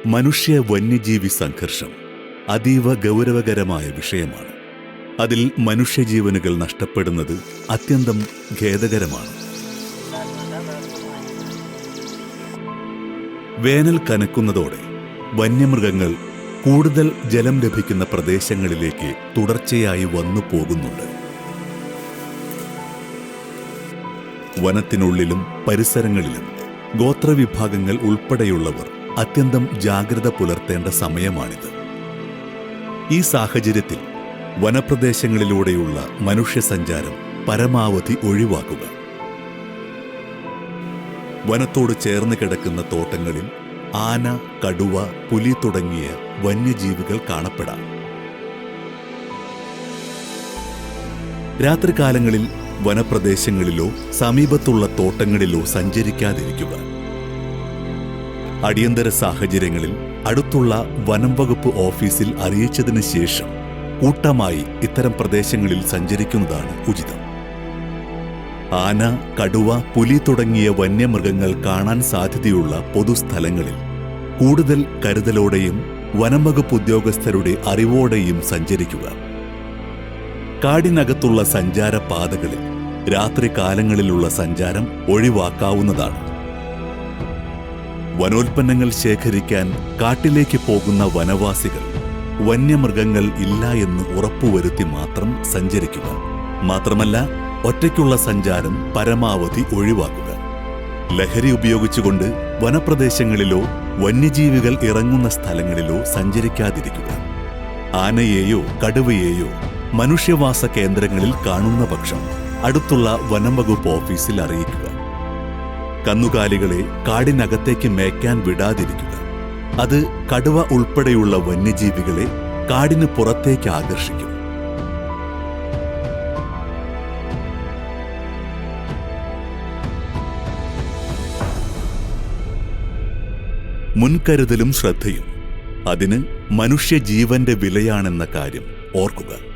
മനുഷ്യ വന്യജീവി സംഘർഷം അതീവ ഗൗരവകരമായ വിഷയമാണ്. അതിൽ മനുഷ്യജീവനുകൾ നഷ്ടപ്പെടുന്നത് അത്യന്തം ഖേദകരമാണ്. വേനൽ കനക്കുന്നതോടെ വന്യമൃഗങ്ങൾ കൂടുതൽ ജലം ലഭിക്കുന്ന പ്രദേശങ്ങളിലേക്ക് തുടർച്ചയായി വന്നു പോകുന്നുണ്ട്. വനത്തിനുള്ളിലും പരിസരങ്ങളിലും ഗോത്രവിഭാഗങ്ങൾ ഉൾപ്പെടെയുള്ളവർ അത്യന്തം ജാഗ്രത പുലർത്തേണ്ട സമയമാണിത്. ഈ സാഹചര്യത്തിൽ വനപ്രദേശങ്ങളിലൂടെയുള്ള മനുഷ്യസഞ്ചാരം പരമാവധി ഒഴിവാക്കുക. വനത്തോട് ചേർന്ന് കിടക്കുന്ന തോട്ടങ്ങളിൽ ആന, കടുവ, പുലി തുടങ്ങിയ വന്യജീവികൾ കാണപ്പെടാം. രാത്രികാലങ്ങളിൽ വനപ്രദേശങ്ങളിലോ സമീപത്തുള്ള തോട്ടങ്ങളിലോ സഞ്ചരിക്കാതിരിക്കുക. അടിയന്തര സാഹചര്യങ്ങളിൽ അടുത്തുള്ള വനം വകുപ്പ് ഓഫീസിൽ അറിയിച്ചതിന് ശേഷം കൂട്ടമായി ഇത്തരം പ്രദേശങ്ങളിൽ സഞ്ചരിക്കുന്നതാണ് ഉചിതം. ആന, കടുവ, പുലി തുടങ്ങിയ വന്യമൃഗങ്ങൾ കാണാൻ സാധ്യതയുള്ള പൊതുസ്ഥലങ്ങളിൽ കൂടുതൽ കരുതലോടെയും വനം വകുപ്പ് ഉദ്യോഗസ്ഥരുടെ അറിവോടെയും സഞ്ചരിക്കുക. കാടിനകത്തുള്ള സഞ്ചാരപാതകളിൽ രാത്രികാലങ്ങളിലുള്ള സഞ്ചാരം ഒഴിവാക്കാവുന്നതാണ്. വനോൽപ്പന്നങ്ങൾ ശേഖരിക്കാൻ കാട്ടിലേക്ക് പോകുന്ന വനവാസികൾ വന്യമൃഗങ്ങൾ ഇല്ല എന്ന് ഉറപ്പുവരുത്തി മാത്രം സഞ്ചരിക്കുക. മാത്രമല്ല, ഒറ്റയ്ക്കുള്ള സഞ്ചാരം പരമാവധി ഒഴിവാക്കുക. ലഹരി ഉപയോഗിച്ചുകൊണ്ട് വനപ്രദേശങ്ങളിലോ വന്യജീവികൾ ഇറങ്ങുന്ന സ്ഥലങ്ങളിലോ സഞ്ചരിക്കാതിരിക്കുക. ആനയെയോ കടുവയെയോ മനുഷ്യവാസ കേന്ദ്രങ്ങളിൽ കാണുന്ന പക്ഷം അടുത്തുള്ള വനം വകുപ്പ് ഓഫീസിൽ അറിയിക്കുക. കന്നുകാലികളെ കാടിനകത്തേക്ക് മേയ്ക്കാൻ വിടാതിരിക്കുക. അത് കടുവ ഉൾപ്പെടെയുള്ള വന്യജീവികളെ കാടിന് പുറത്തേക്ക് ആകർഷിക്കും. മുൻകരുതലും ശ്രദ്ധയും അതിന് മനുഷ്യജീവന്റെ വിലയാണെന്ന കാര്യം ഓർക്കുക.